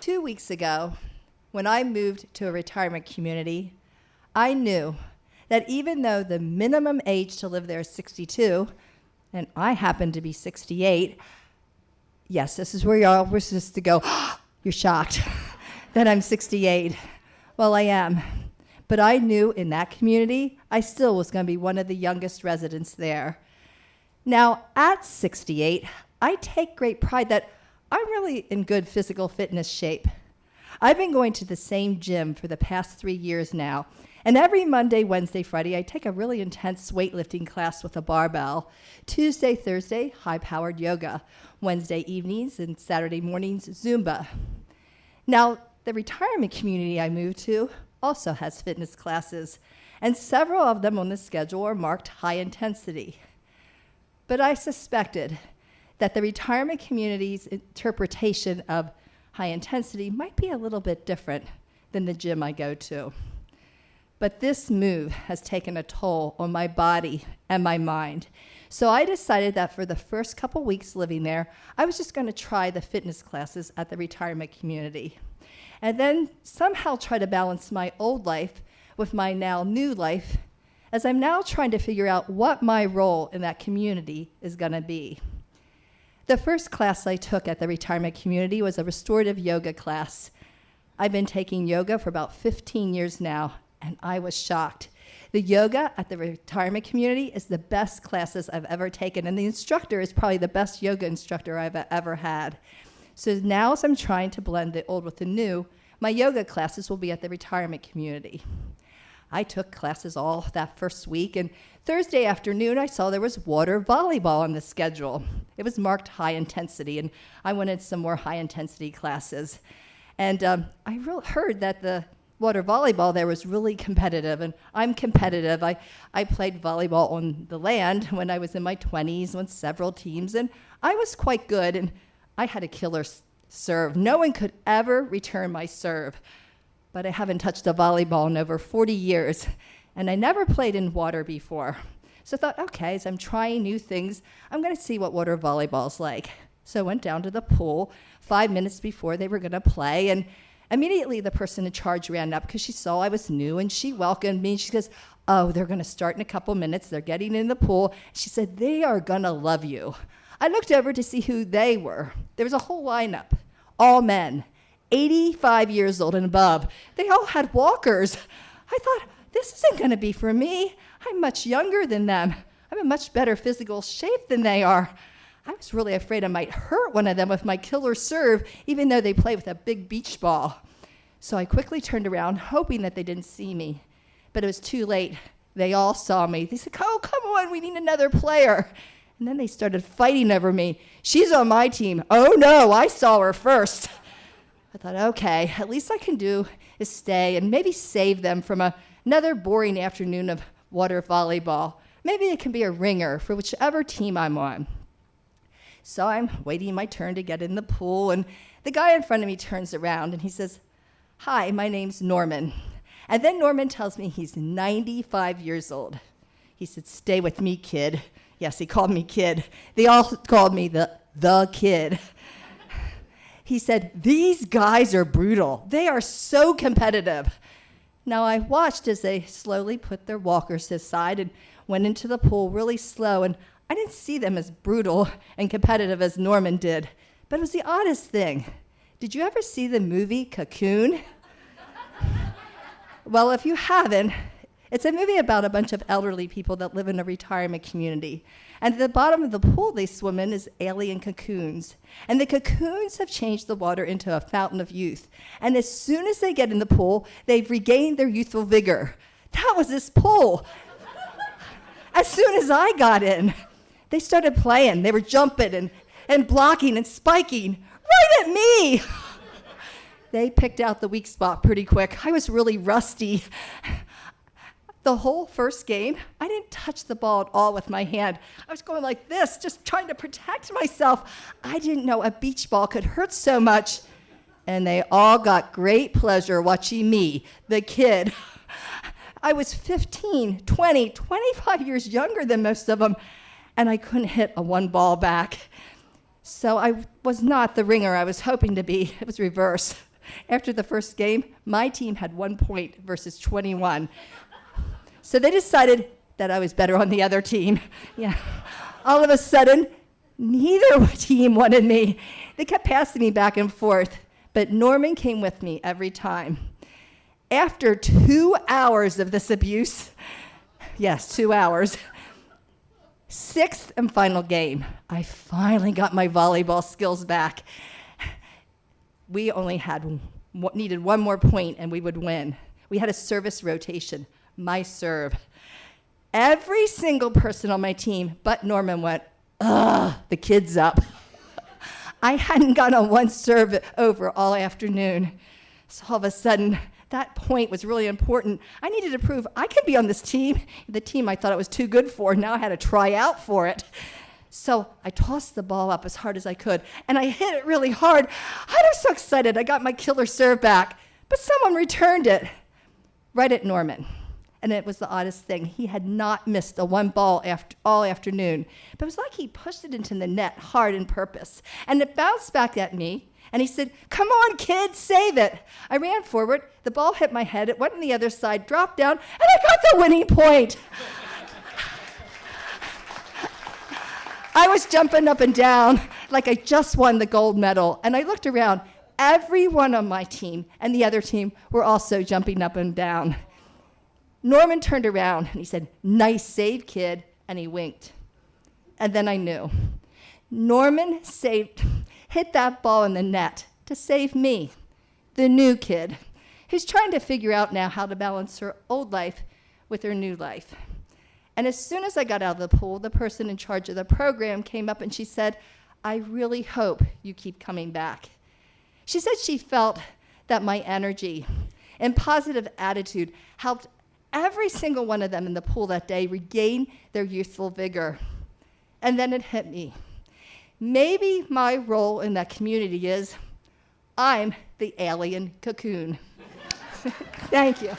2 weeks ago, when I moved to a retirement community, I knew that even though the minimum age to live there is 62, and I happen to be 68, yes, this is where y'all were supposed to go, you're shocked that I'm 68. Well, I am. But I knew in that community, I still was going to be one of the youngest residents there. Now, at 68, I take great pride that I'm really in good physical fitness shape. I've been going to the same gym for the past 3 years now, and every Monday, Wednesday, Friday, I take a really intense weightlifting class with a barbell. Tuesday, Thursday, high-powered yoga. Wednesday evenings and Saturday mornings, Zumba. Now, the retirement community I moved to also has fitness classes, and several of them on the schedule are marked high intensity. But I suspected that the retirement community's interpretation of high intensity might be a little bit different than the gym I go to. But this move has taken a toll on my body and my mind. So I decided that for the first couple weeks living there, I was just going to try the fitness classes at the retirement community. And then somehow try to balance my old life with my now new life, as I'm now trying to figure out what my role in that community is going to be. The first class I took at the retirement community was a restorative yoga class. I've been taking yoga for about 15 years now, and I was shocked. The yoga at the retirement community is the best classes I've ever taken, and the instructor is probably the best yoga instructor I've ever had. So now, as I'm trying to blend the old with the new, my yoga classes will be at the retirement community. I took classes all that first week, and Thursday afternoon, I saw there was water volleyball on the schedule. It was marked high intensity, and I wanted some more high intensity classes. And I heard that the water volleyball there was really competitive, and I'm competitive. I played volleyball on the land when I was in my 20s on several teams, and I was quite good, and I had a killer serve. No one could ever return my serve. But I haven't touched a volleyball in over 40 years, and I never played in water before. So I thought, okay, as I'm trying new things, I'm going to see what water volleyball's like. So I went down to the pool 5 minutes before they were going to play, and immediately the person in charge ran up because she saw I was new, and she welcomed me, and she goes, oh, they're going to start in a couple minutes. They're getting in the pool. She said, they are going to love you. I looked over to see who they were. There was a whole lineup, all men. 85 years old and above. They all had walkers. I thought, this isn't going to be for me. I'm much younger than them. I'm in much better physical shape than they are. I was really afraid I might hurt one of them with my killer serve, even though they play with a big beach ball. So I quickly turned around, hoping that they didn't see me. But it was too late. They all saw me. They said, oh, come on, we need another player. And then they started fighting over me. She's on my team. Oh, no, I saw her first. I thought, okay, at least I can do is stay and maybe save them from another boring afternoon of water volleyball. Maybe it can be a ringer for whichever team I'm on. So I'm waiting my turn to get in the pool, and the guy in front of me turns around and he says, hi, my name's Norman. And then Norman tells me he's 95 years old. He said, stay with me, kid. Yes, he called me kid. They all called me the kid. He said, these guys are brutal. They are so competitive. Now, I watched as they slowly put their walkers aside and went into the pool really slow, and I didn't see them as brutal and competitive as Norman did. But it was the oddest thing. Did you ever see the movie Cocoon? Well, if you haven't, it's a movie about a bunch of elderly people that live in a retirement community. And at the bottom of the pool they swim in is alien cocoons. And the cocoons have changed the water into a fountain of youth. And as soon as they get in the pool, they've regained their youthful vigor. That was this pool. As soon as I got in, they started playing. They were jumping and blocking and spiking right at me. They picked out the weak spot pretty quick. I was really rusty. The whole first game, I didn't touch the ball at all with my hand. I was going like this, just trying to protect myself. I didn't know a beach ball could hurt so much. And they all got great pleasure watching me, the kid. I was 15, 20, 25 years younger than most of them, and I couldn't hit a one ball back. So I was not the ringer I was hoping to be. It was reverse. After the first game, my team had 1 point versus 21. So they decided that I was better on the other team. Yeah. All of a sudden, neither team wanted me. They kept passing me back and forth, but Norman came with me every time. After 2 hours of this abuse, yes, 2 hours, sixth and final game, I finally got my volleyball skills back. We only needed 1 more point and we would win. We had a service rotation, my serve. Every single person on my team but Norman went, ugh, the kid's up. I hadn't gone on 1 serve over all afternoon. So all of a sudden, that point was really important. I needed to prove I could be on this team. The team I thought it was too good for, now I had to try out for it. So I tossed the ball up as hard as I could, and I hit it really hard. I was so excited. I got my killer serve back, but someone returned it right at Norman. And it was the oddest thing. He had not missed a 1 ball all afternoon, but it was like he pushed it into the net hard on purpose. And it bounced back at me, and he said, come on, kid, save it. I ran forward. The ball hit my head. It went on the other side, dropped down, and I got the winning point. I was jumping up and down like I just won the gold medal, and I looked around. Everyone on my team and the other team were also jumping up and down. Norman turned around, and he said, nice save, kid, and he winked. And then I knew. Norman hit that ball in the net to save me, the new kid, who's trying to figure out now how to balance her old life with her new life. And as soon as I got out of the pool, the person in charge of the program came up and she said, I really hope you keep coming back. She said she felt that my energy and positive attitude helped every single one of them in the pool that day regain their youthful vigor. And then it hit me. Maybe my role in that community is I'm the alien cocoon. Thank you.